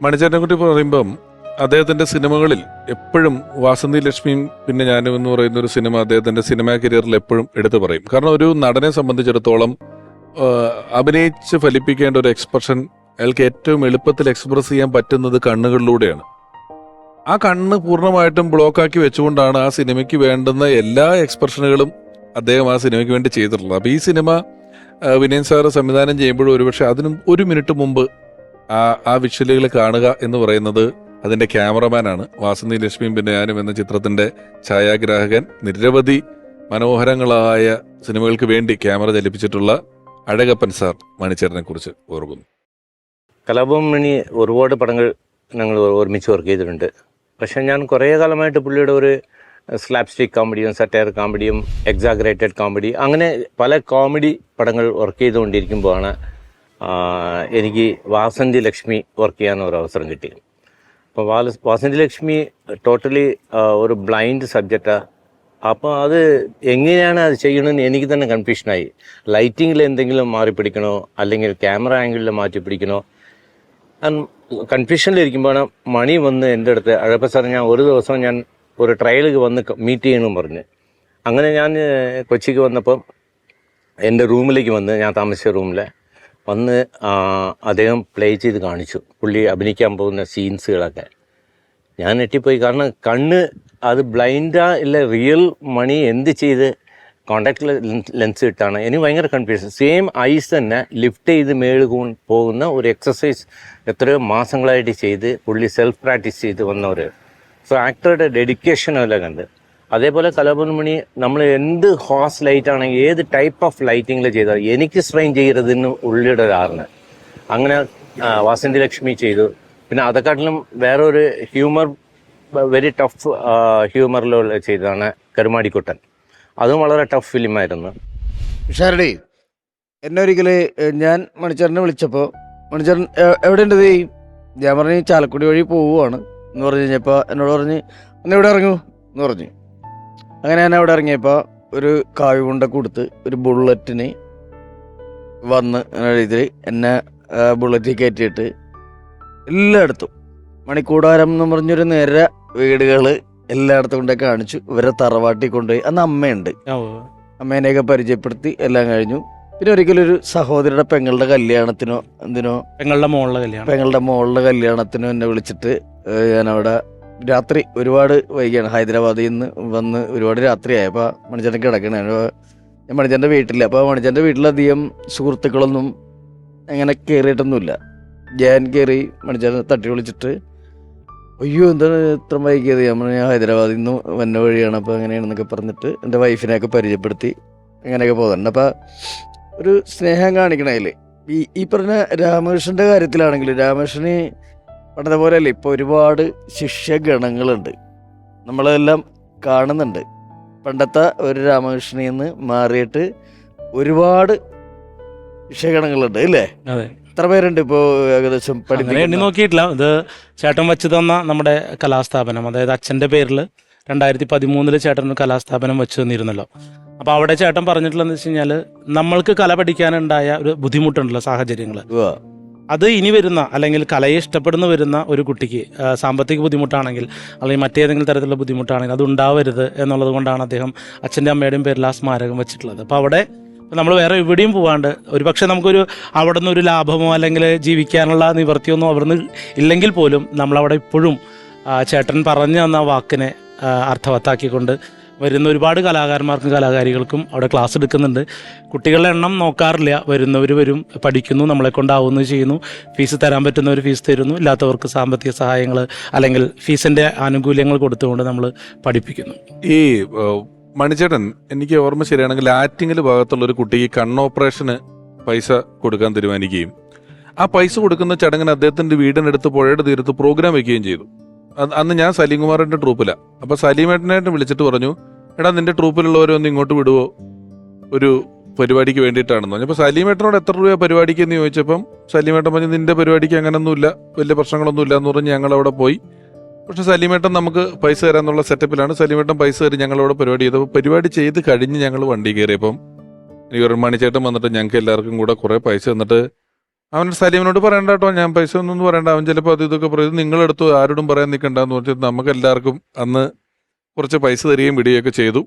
മണിച്ചേട്ടനെ കുറിച്ച് പറയുമ്പം അദ്ദേഹത്തിന്റെ സിനിമകളിൽ എപ്പോഴും വാസന്തി ലക്ഷ്മിയും പിന്നെ ഞാനും എന്ന് പറയുന്ന ഒരു സിനിമ അദ്ദേഹത്തിന്റെ സിനിമാ കരിയറിൽ എപ്പോഴും എടുത്തു പറയും. കാരണം ഒരു നടനെ സംബന്ധിച്ചിടത്തോളം അഭിനയിച്ച് ഫലിപ്പിക്കേണ്ട ഒരു എക്സ്പ്രഷൻ അയാൾക്ക് ഏറ്റവും എളുപ്പത്തിൽ എക്സ്പ്രസ് ചെയ്യാൻ പറ്റുന്നത് കണ്ണുകളിലൂടെയാണ്. ആ കണ്ണ് പൂർണ്ണമായിട്ടും ബ്ലോക്കാക്കി വെച്ചുകൊണ്ടാണ് ആ സിനിമയ്ക്ക് വേണ്ടുന്ന എല്ലാ എക്സ്പ്രഷനുകളും അദ്ദേഹം ആ സിനിമയ്ക്ക് വേണ്ടി ചെയ്തിട്ടുള്ളത്. അപ്പോൾ ഈ സിനിമ വിനയൻ സാറ് സംവിധാനം ചെയ്യുമ്പോഴും ഒരുപക്ഷെ അതിനും ഒരു മിനിറ്റ് മുമ്പ് ആ വിഷ്വലുകൾ കാണുക എന്ന് പറയുന്നത് അതിന്റെ ക്യാമറമാനാണ്. വാസന്തി ലക്ഷ്മിയും പിന്നെ ഞാനും എന്ന ചിത്രത്തിന്റെ ഛായാഗ്രാഹകൻ നിരവധി മനോഹരങ്ങളായ സിനിമകൾക്ക് വേണ്ടി ക്യാമറ ചലിപ്പിച്ചിട്ടുള്ള അഴകപ്പൻ സാർ മണിച്ചേട്ടനെ കുറിച്ച് ഓർക്കുന്നു. കലാഭവൻ ഒരുപാട് പടങ്ങൾ ഞങ്ങൾ ഒരുമിച്ച് വർക്ക് ചെയ്തിട്ടുണ്ട്. പക്ഷേ ഞാൻ കുറേ കാലമായിട്ട് പുള്ളിയുടെ ഒരു സ്ലാപ്സ്റ്റിക് കോമഡിയും സറ്റയർ കോമഡിയും എക്സാഗ്രേറ്റഡ് കോമഡി അങ്ങനെ പല കോമഡി പടങ്ങൾ വർക്ക് ചെയ്തുകൊണ്ടിരിക്കുമ്പോഴാണ് എനിക്ക് വാസന്തി ലക്ഷ്മി വർക്ക് ചെയ്യാൻ ഒരു അവസരം കിട്ടി. അപ്പോൾ വാസന്തി ലക്ഷ്മി ടോട്ടലി ഒരു ബ്ലൈൻഡ് സബ്ജക്റ്റാണ്. അപ്പോൾ അത് എങ്ങനെയാണ് അത് ചെയ്യണമെന്ന് എനിക്ക് തന്നെ കൺഫ്യൂഷനായി. ലൈറ്റിങ്ങിൽ എന്തെങ്കിലും മാറി പിടിക്കണോ അല്ലെങ്കിൽ ക്യാമറ ആംഗിളിൽ മാറ്റി പിടിക്കണോ കൺഫ്യൂഷനിലിരിക്കുമ്പോഴാണ് മണി വന്ന് എൻ്റെ അടുത്ത് അഴകപ്പൻ സാർ ഞാൻ ഒരു ദിവസം ഞാൻ ഒരു ട്രയലിൽ വന്ന് മീറ്റ് ചെയ്യണമെന്ന് പറഞ്ഞ് അങ്ങനെ ഞാൻ കൊച്ചിക്ക് വന്നപ്പം എൻ്റെ റൂമിലേക്ക് വന്ന് ഞാൻ താമസിച്ച റൂമിൽ വന്ന് അദ്ദേഹം പ്ലേ ചെയ്ത് കാണിച്ചു പുള്ളി അഭിനയിക്കാൻ പോകുന്ന സീൻസുകളൊക്കെ. ഞാൻ ഞെട്ടിപ്പോയി. കാരണം കണ്ണ് അത് ബ്ലൈൻഡാ ഇല്ല റിയൽ മണി എന്ത് ചെയ്ത് കോണ്ടാക്ട് ലെൻസ് ഇട്ടാണ്. എനിക്ക് ഭയങ്കര കൺഫ്യൂഷൻ. സെയിം ഐസ് തന്നെ ലിഫ്റ്റ് ചെയ്ത് പോകുന്ന ഒരു എക്സസൈസ് എത്രയോ മാസങ്ങളായിട്ട് ചെയ്ത് പുള്ളി സെൽഫ് പ്രാക്ടീസ് ചെയ്ത് വന്നവർ. സോ ആക്ടറുടെ ഡെഡിക്കേഷനെല്ലാം കണ്ട്. അതേപോലെ കലാഭവൻ മണി നമ്മൾ എന്ത് ഹോസ് ലൈറ്റ് ആണെങ്കിൽ ഏത് ടൈപ്പ് ഓഫ് ലൈറ്റിങ്ങിൽ ചെയ്താൽ എനിക്ക് സ്ട്രെയിൻ ചെയ്യരുതെന്ന് ഉള്ളിയുടെ ധാരണ. അങ്ങനെ വാസന്തി ലക്ഷ്മി ചെയ്തു. പിന്നെ അതെക്കാട്ടിലും വേറൊരു ഹ്യൂമർ വെരി ടഫ് ഹ്യൂമറിലുള്ള ചെയ്തതാണ് കരുമാടിക്കുട്ടൻ. അതും വളരെ ടഫ് ഫിലിമായിരുന്നു. ഷാരടി എന്നെ ഒരിക്കൽ ഞാൻ മണിച്ചേട്ടനെ വിളിച്ചപ്പോൾ മണിച്ചേട്ടൻ എവിടെ ഉണ്ട്? ഞാൻ പറഞ്ഞ് ചാലക്കുടി വഴി പോവുകയാണ് എന്ന് പറഞ്ഞു കഴിഞ്ഞപ്പോൾ എന്നോട് പറഞ്ഞ് ഒന്ന് എവിടെ ഇറങ്ങൂ എന്ന് പറഞ്ഞു. അങ്ങനെ ഞാൻ അവിടെ ഇറങ്ങിയപ്പോൾ ഒരു കാഴ്കൊണ്ട കൊടുത്ത് ഒരു ബുള്ളറ്റിന് വന്ന് ഇതിൽ എന്നെ ബുള്ളറ്റിൽ കയറ്റിയിട്ട് എല്ലായിടത്തും മണിക്കൂടാരം എന്ന് പറഞ്ഞൊരു നേരെ വീടുകൾ എല്ലായിടത്തും കൊണ്ടേ കാണിച്ചു. ഇവരെ തറവാട്ടിൽ കൊണ്ടുപോയി. അന്ന് അമ്മയുണ്ട്, അമ്മേനെയൊക്കെ പരിചയപ്പെടുത്തി എല്ലാം കഴിഞ്ഞു. പിന്നെ ഒരിക്കലൊരു സഹോദരിയുടെ പെങ്ങളുടെ കല്യാണത്തിനോ എന്തിനോ പെങ്ങളുടെ മോളുടെ കല്യാണത്തിനോ എന്നെ വിളിച്ചിട്ട് ഞാനവിടെ രാത്രി ഒരുപാട് വൈകിയാണ് ഹൈദരാബാദിൽ നിന്ന് വന്ന് ഒരുപാട് രാത്രിയായി. അപ്പോൾ മണിച്ചേട്ടൻ കിടക്കണേ. ഞാൻ മണിച്ചേട്ടൻ്റെ വീട്ടില്ല. അപ്പോൾ മണിച്ചേട്ടൻ്റെ വീട്ടിലധികം സുഹൃത്തുക്കളൊന്നും അങ്ങനെ കയറിയിട്ടൊന്നുമില്ല. ഞാൻ കയറി മണിച്ചേട്ടനെ തട്ടി വിളിച്ചിട്ട് അയ്യോ എന്താണ് ഇത്ര വൈകിയത്? ഞാൻ ഹൈദരാബാദിൽ നിന്ന് വന്ന വഴിയാണ്, അപ്പോൾ അങ്ങനെയാണെന്നൊക്കെ പറഞ്ഞിട്ട് എൻ്റെ വൈഫിനെയൊക്കെ പരിചയപ്പെടുത്തി അങ്ങനെയൊക്കെ പോകുന്നുണ്ട്. അപ്പോൾ ഒരു സ്നേഹം കാണിക്കണതിൽ ഈ പറഞ്ഞ രാമകൃഷ്ണൻ്റെ കാര്യത്തിലാണെങ്കിൽ രാമകൃഷ്ണന് പണ്ടത്തെ പോലെയല്ലേ ഇപ്പോൾ ഒരുപാട് ശിഷ്യഗണങ്ങളുണ്ട്, നമ്മളെല്ലാം കാണുന്നുണ്ട്. പണ്ടത്തെ ഒരു രാമകൃഷ്ണനിൽ നിന്ന് മാറിയിട്ട് ഒരുപാട് ശിഷ്യഗണങ്ങളുണ്ട് അല്ലേ? എത്ര പേരുണ്ട് ഇപ്പോൾ ഏകദേശം? എണ്ണി നോക്കിയിട്ടില്ല. ഇത് ചേട്ടൻ വെച്ച് തന്ന നമ്മുടെ കലാസ്ഥാപനം, അതായത് അച്ഛൻ്റെ പേരിൽ 2013 ചേട്ടൻ ഒരു കലാസ്ഥാപനം വെച്ച് തന്നിരുന്നല്ലോ. അപ്പോൾ അവിടെ ചേട്ടൻ പറഞ്ഞിട്ടുള്ളതെന്ന് വെച്ച് കഴിഞ്ഞാൽ നമ്മൾക്ക് കല പഠിക്കാനുണ്ടായ ഒരു ബുദ്ധിമുട്ടുണ്ടല്ലോ, സാഹചര്യങ്ങൾ, അത് ഇനി വരുന്ന അല്ലെങ്കിൽ കലയെ ഇഷ്ടപ്പെടുന്ന വരുന്ന ഒരു കുട്ടിക്ക് സാമ്പത്തിക ബുദ്ധിമുട്ടാണെങ്കിൽ അല്ലെങ്കിൽ മറ്റേതെങ്കിലും തരത്തിലുള്ള ബുദ്ധിമുട്ടാണെങ്കിൽ അത് ഉണ്ടാവരുത് എന്നുള്ളത് കൊണ്ടാണ് അദ്ദേഹം അച്ഛൻ്റെ അമ്മയുടെയും പേരിൽ ആ സ്മാരകം വെച്ചിട്ടുള്ളത്. അപ്പോൾ അവിടെ നമ്മൾ വേറെ എവിടെയും പോകാണ്ട് ഒരുപക്ഷെ നമുക്കൊരു അവിടെ നിന്ന് ഒരു ലാഭമോ അല്ലെങ്കിൽ ജീവിക്കാനുള്ള നിവൃത്തിയൊന്നും അവിടെ നിന്ന് ഇല്ലെങ്കിൽ പോലും നമ്മളവിടെ ഇപ്പോഴും ചേട്ടൻ പറഞ്ഞു തന്ന വാക്കിനെ അർത്ഥവത്താക്കിക്കൊണ്ട് വരുന്ന ഒരുപാട് കലാകാരന്മാർക്കും കലാകാരികൾക്കും അവിടെ ക്ലാസ് എടുക്കുന്നുണ്ട്. കുട്ടികളുടെ എണ്ണം നോക്കാറില്ല, വരുന്നവർ വരും, പഠിക്കുന്നു, നമ്മളെ കൊണ്ടാവുന്നു ചെയ്യുന്നു. ഫീസ് തരാൻ പറ്റുന്നവർ ഫീസ് തരുന്നു, ഇല്ലാത്തവർക്ക് സാമ്പത്തിക സഹായങ്ങൾ അല്ലെങ്കിൽ ഫീസിൻ്റെ ആനുകൂല്യങ്ങൾ കൊടുത്തുകൊണ്ട് നമ്മൾ പഠിപ്പിക്കുന്നു. ഈ മണിച്ചേട്ടൻ എനിക്ക് ഓർമ്മ ശരിയാണെങ്കിൽ ആറ്റിങ്ങൽ ഭാഗത്തുള്ള ഒരു കുട്ടിക്ക് കണ്ണോപ്പറേഷന് പൈസ കൊടുക്കാൻ തീരുമാനിക്കുകയും ആ പൈസ കൊടുക്കുന്ന ചടങ്ങിന് അദ്ദേഹത്തിന്റെ വീടിനടുത്ത് പുഴയുടെ തീരത്ത് പ്രോഗ്രാം വെക്കുകയും ചെയ്തു. അന്ന് ഞാൻ സലീംകുമാറിന്റെ ട്രൂപ്പിലാണ്. അപ്പൊ സലീമേട്ടനായിട്ട് വിളിച്ചിട്ട് പറഞ്ഞു, എടാ നിന്റെ ട്രൂപ്പിലുള്ളവരൊന്ന് ഇങ്ങോട്ട് വിടുവോ, ഒരു പരിപാടിക്ക് വേണ്ടിയിട്ടാണെന്ന് പറഞ്ഞു. അപ്പോൾ സലീമേട്ടനോട് എത്ര രൂപ പരിപാടിക്ക് എന്ന് ചോദിച്ചപ്പം സലീമേട്ടൻ പറഞ്ഞു നിന്റെ പരിപാടിക്ക് അങ്ങനൊന്നുമില്ല, വലിയ പ്രശ്നങ്ങളൊന്നും ഇല്ല എന്ന് പറഞ്ഞ് ഞങ്ങൾ അവിടെ പോയി. പക്ഷെ സലീമേട്ടൻ നമുക്ക് പൈസ തരാന്നുള്ള സെറ്റപ്പിലാണ്. സലീമേട്ടൻ പൈസ തരും, ഞങ്ങളവിടെ പരിപാടി ചെയ്തപ്പോൾ പരിപാടി ചെയ്ത് കഴിഞ്ഞ് ഞങ്ങൾ വണ്ടി കയറിയപ്പം എനിക്ക് ഒരു മണിച്ചേട്ടൻ വന്നിട്ട് ഞങ്ങൾക്ക് എല്ലാവർക്കും കൂടെ കുറേ പൈസ തന്നിട്ട് അവൻ സലീമിനോട് പറയണ്ട കേട്ടോ, ഞാൻ പൈസ ഒന്നും പറയണ്ട, അവൻ ചിലപ്പോൾ അത് ഇതൊക്കെ പറയും, നിങ്ങളെടുത്തു ആരോടും പറയാൻ നിൽക്കണ്ടെന്ന് പറഞ്ഞിട്ട് നമുക്ക് എല്ലാവർക്കും അന്ന് കുറച്ച് പൈസ തരികയും വിടുകയൊക്കെ ചെയ്തു.